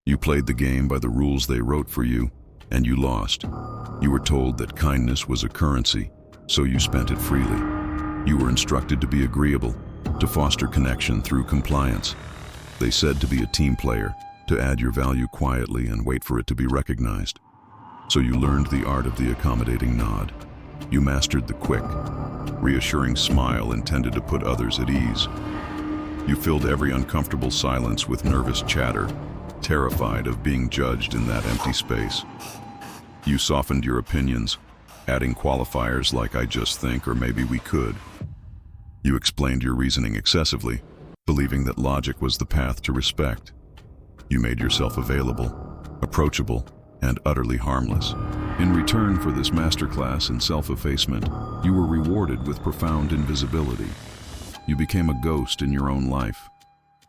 You played the game by the rules they wrote for you, and you lost. You were told that kindness was a currency, so you spent it freely. You were instructed to be agreeable, to foster connection through compliance. They said to be a team player, to add your value quietly and wait for it to be recognized. So you learned the art of the accommodating nod. You mastered the quick, reassuring smile intended to put others at ease. You filled every uncomfortable silence with nervous chatter, terrified of being judged in that empty space. You softened your opinions, adding qualifiers like "I just think" or "maybe we could." You explained your reasoning excessively, believing that logic was the path to respect. You made yourself available, approachable, and utterly harmless. In return for this masterclass in self-effacement, you were rewarded with profound invisibility. You became a ghost in your own life.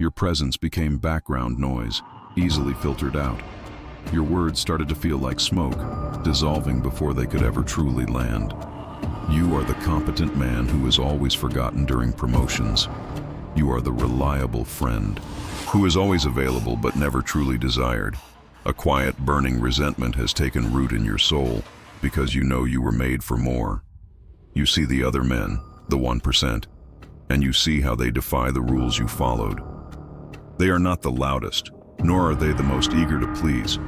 Your presence became background noise, easily filtered out. Your words started to feel like smoke, dissolving before they could ever truly land. You are the competent man who is always forgotten during promotions. You are the reliable friend, who is always available but never truly desired. A quiet, burning resentment has taken root in your soul because you know you were made for more. You see the other men, the 1%, and you see how they defy the rules you followed. They are not the loudest, nor are they the most eager to please.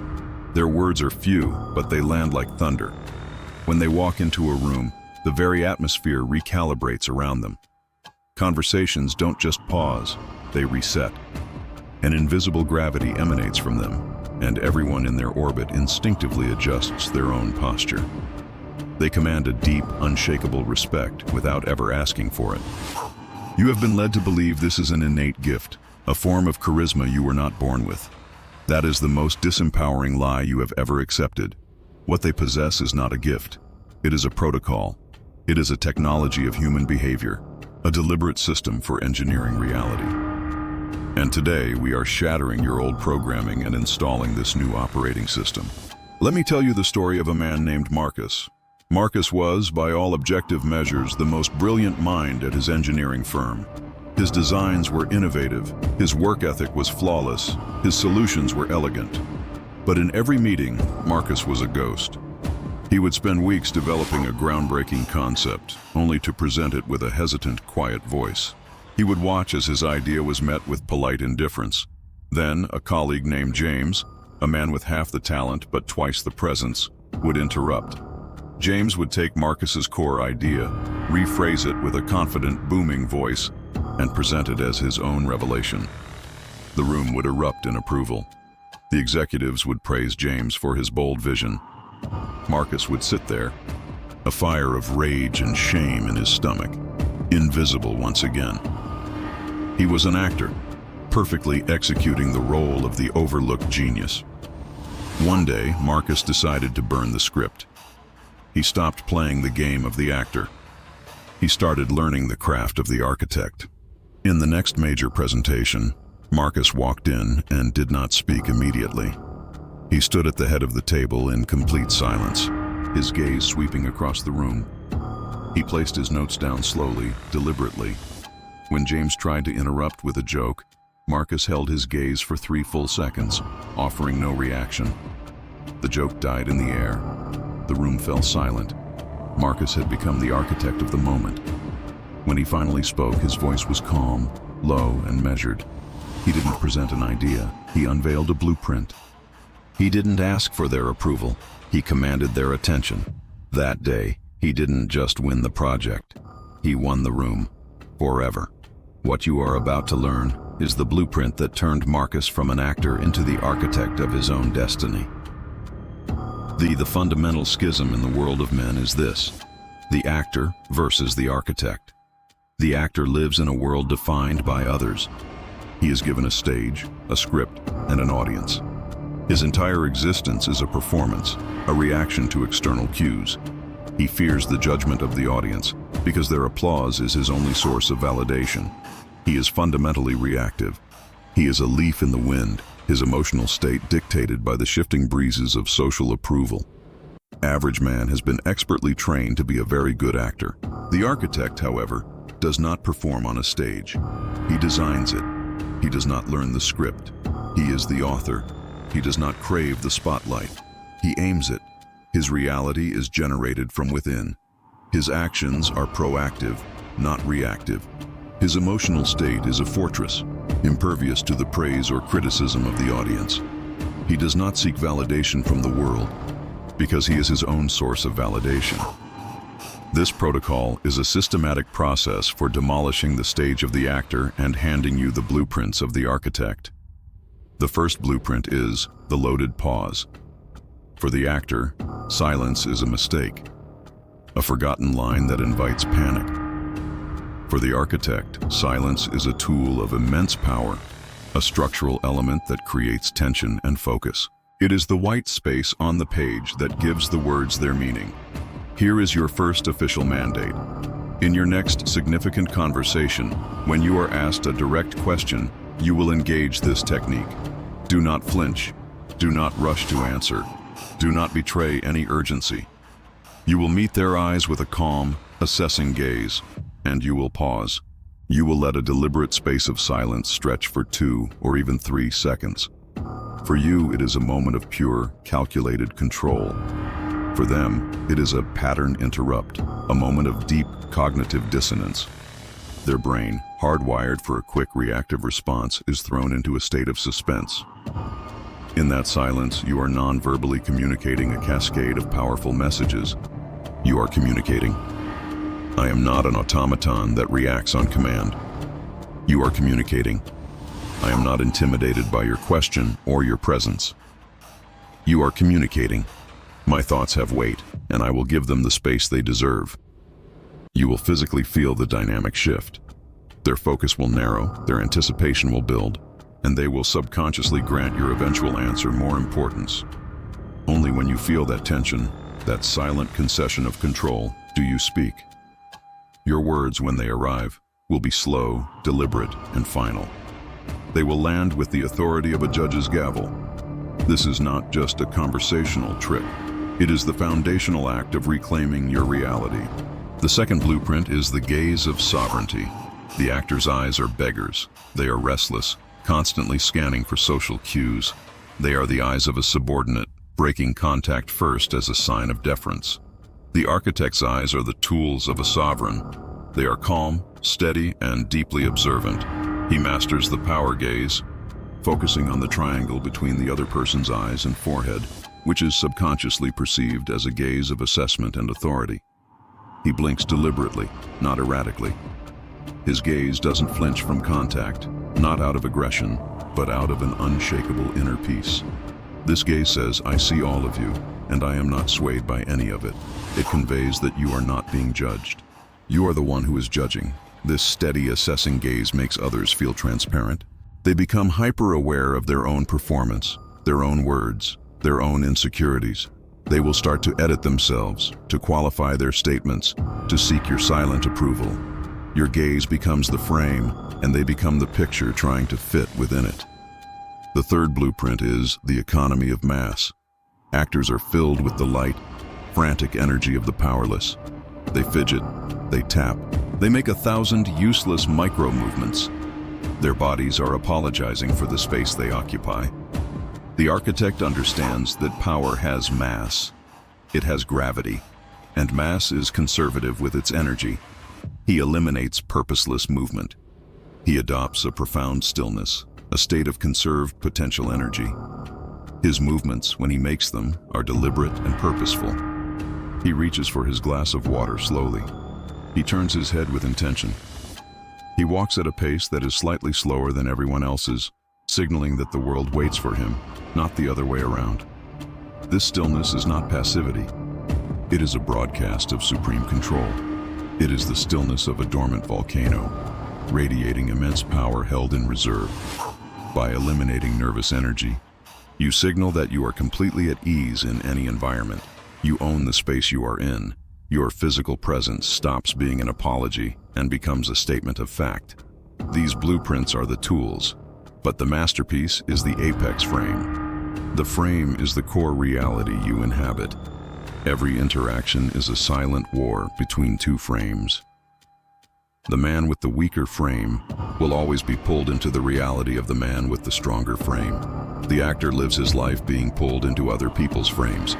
Their words are few, but they land like thunder. When they walk into a room, the very atmosphere recalibrates around them. Conversations don't just pause, they reset. An invisible gravity emanates from them, and everyone in their orbit instinctively adjusts their own posture. They command a deep, unshakable respect without ever asking for it. You have been led to believe this is an innate gift, a form of charisma you were not born with. That is the most disempowering lie you have ever accepted. What they possess is not a gift. It is a protocol. It is a technology of human behavior, a deliberate system for engineering reality. And today, we are shattering your old programming and installing this new operating system. Let me tell you the story of a man named Marcus. Marcus was, by all objective measures, the most brilliant mind at his engineering firm. His designs were innovative, his work ethic was flawless, his solutions were elegant. But in every meeting, Marcus was a ghost. He would spend weeks developing a groundbreaking concept, only to present it with a hesitant, quiet voice. He would watch as his idea was met with polite indifference. Then, a colleague named James, a man with half the talent but twice the presence, would interrupt. James would take Marcus's core idea, rephrase it with a confident, booming voice, and present it as his own revelation. The room would erupt in approval. The executives would praise James for his bold vision. Marcus would sit there, a fire of rage and shame in his stomach, invisible once again. He was an actor, perfectly executing the role of the overlooked genius. One day, Marcus decided to burn the script. He stopped playing the game of the actor. He started learning the craft of the architect. In the next major presentation, Marcus walked in and did not speak immediately. He stood at the head of the table in complete silence, his gaze sweeping across the room. He placed his notes down slowly, deliberately. When James tried to interrupt with a joke, Marcus held his gaze for 3 full seconds, offering no reaction. The joke died in the air. The room fell silent. Marcus had become the architect of the moment. When he finally spoke, his voice was calm, low, and measured. He didn't present an idea. He unveiled a blueprint. He didn't ask for their approval. He commanded their attention. That day, he didn't just win the project. He won the room. Forever. What you are about to learn is the blueprint that turned Marcus from an actor into the architect of his own destiny. The fundamental schism in the world of men is this: the actor versus the architect. The actor lives in a world defined by others. He is given a stage, a script, and an audience. His entire existence is a performance, a reaction to external cues. He fears the judgment of the audience because their applause is his only source of validation. He is fundamentally reactive. He is a leaf in the wind, his emotional state dictated by the shifting breezes of social approval. Average man has been expertly trained to be a very good actor. The architect, however, does not perform on a stage. He designs it. He does not learn the script. He is the author. He does not crave the spotlight. He aims it. His reality is generated from within. His actions are proactive, not reactive. His emotional state is a fortress, impervious to the praise or criticism of the audience. He does not seek validation from the world, because he is his own source of validation. This protocol is a systematic process for demolishing the stage of the actor and handing you the blueprints of the architect. The first blueprint is the loaded pause. For the actor, silence is a mistake, a forgotten line that invites panic. For the architect, silence is a tool of immense power, a structural element that creates tension and focus. It is the white space on the page that gives the words their meaning. Here is your first official mandate. In your next significant conversation, when you are asked a direct question, you will engage this technique. Do not flinch. Do not rush to answer. Do not betray any urgency. You will meet their eyes with a calm, assessing gaze, and you will pause. You will let a deliberate space of silence stretch for 2 or even 3 seconds. For you, it is a moment of pure, calculated control. For them, it is a pattern interrupt, a moment of deep cognitive dissonance. Their brain, hardwired for a quick reactive response, is thrown into a state of suspense. In that silence, you are non-verbally communicating a cascade of powerful messages. You are communicating, I am not an automaton that reacts on command. You are communicating, I am not intimidated by your question or your presence. You are communicating, my thoughts have weight, and I will give them the space they deserve. You will physically feel the dynamic shift. Their focus will narrow, their anticipation will build, and they will subconsciously grant your eventual answer more importance. Only when you feel that tension, that silent concession of control, do you speak. Your words, when they arrive, will be slow, deliberate, and final. They will land with the authority of a judge's gavel. This is not just a conversational trick. It is the foundational act of reclaiming your reality. The second blueprint is the gaze of sovereignty. The actor's eyes are beggars. They are restless, constantly scanning for social cues. They are the eyes of a subordinate, breaking contact first as a sign of deference. The architect's eyes are the tools of a sovereign. They are calm, steady, and deeply observant. He masters the power gaze, focusing on the triangle between the other person's eyes and forehead, which is subconsciously perceived as a gaze of assessment and authority. He blinks deliberately, not erratically. His gaze doesn't flinch from contact, not out of aggression, but out of an unshakable inner peace. This gaze says, I see all of you, and I am not swayed by any of it. It conveys that you are not being judged. You are the one who is judging. This steady, assessing gaze makes others feel transparent. They become hyper-aware of their own performance, their own words, their own insecurities. They will start to edit themselves, to qualify their statements, to seek your silent approval. Your gaze becomes the frame, and they become the picture trying to fit within it. The third blueprint is the economy of mass. Actors are filled with the light, frantic energy of the powerless. They fidget, they tap, they make 1,000 useless micro-movements. Their bodies are apologizing for the space they occupy. The architect understands that power has mass. It has gravity, and mass is conservative with its energy. He eliminates purposeless movement. He adopts a profound stillness, a state of conserved potential energy. His movements, when he makes them, are deliberate and purposeful. He reaches for his glass of water slowly. He turns his head with intention. He walks at a pace that is slightly slower than everyone else's, signaling that the world waits for him, not the other way around. This stillness is not passivity. It is a broadcast of supreme control. It is the stillness of a dormant volcano, radiating immense power held in reserve. By eliminating nervous energy, you signal that you are completely at ease in any environment. You own the space you are in. Your physical presence stops being an apology and becomes a statement of fact. These blueprints are the tools, but the masterpiece is the apex frame. The frame is the core reality you inhabit. Every interaction is a silent war between two frames. The man with the weaker frame will always be pulled into the reality of the man with the stronger frame. The actor lives his life being pulled into other people's frames.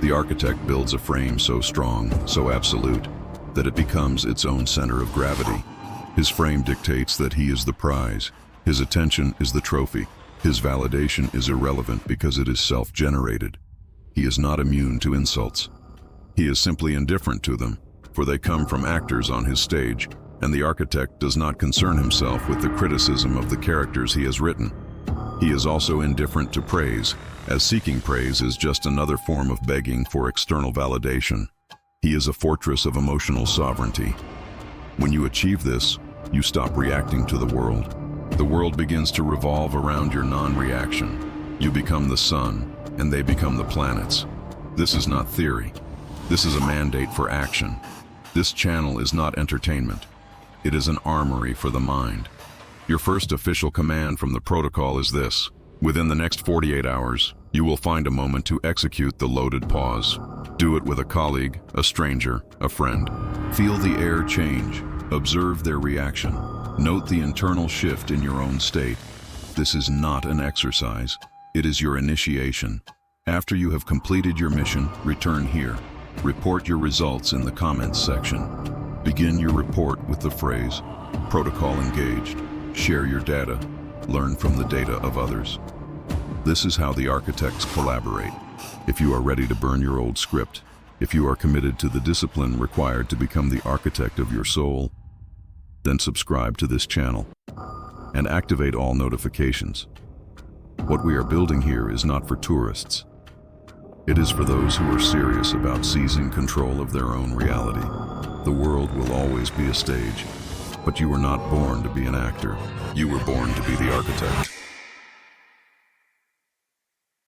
The architect builds a frame so strong, so absolute, that it becomes its own center of gravity. His frame dictates that he is the prize. His attention is the trophy. His validation is irrelevant because it is self-generated. He is not immune to insults. He is simply indifferent to them, for they come from actors on his stage, and the architect does not concern himself with the criticism of the characters he has written. He is also indifferent to praise, as seeking praise is just another form of begging for external validation. He is a fortress of emotional sovereignty. When you achieve this, you stop reacting to the world. The world begins to revolve around your non-reaction. You become the sun, and they become the planets. This is not theory. This is a mandate for action. This channel is not entertainment. It is an armory for the mind. Your first official command from the protocol is this. Within the next 48 hours, you will find a moment to execute the loaded pause. Do it with a colleague, a stranger, a friend. Feel the air change. Observe their reaction. Note the internal shift in your own state. This is not an exercise. It is your initiation. After you have completed your mission, return here. Report your results in the comments section. Begin your report with the phrase, "Protocol engaged." Share your data. Learn from the data of others. This is how the architects collaborate. If you are ready to burn your old script, if you are committed to the discipline required to become the architect of your soul, then subscribe to this channel and activate all notifications. What we are building here is not for tourists. It is for those who are serious about seizing control of their own reality. The world will always be a stage, but you were not born to be an actor. You were born to be the architect.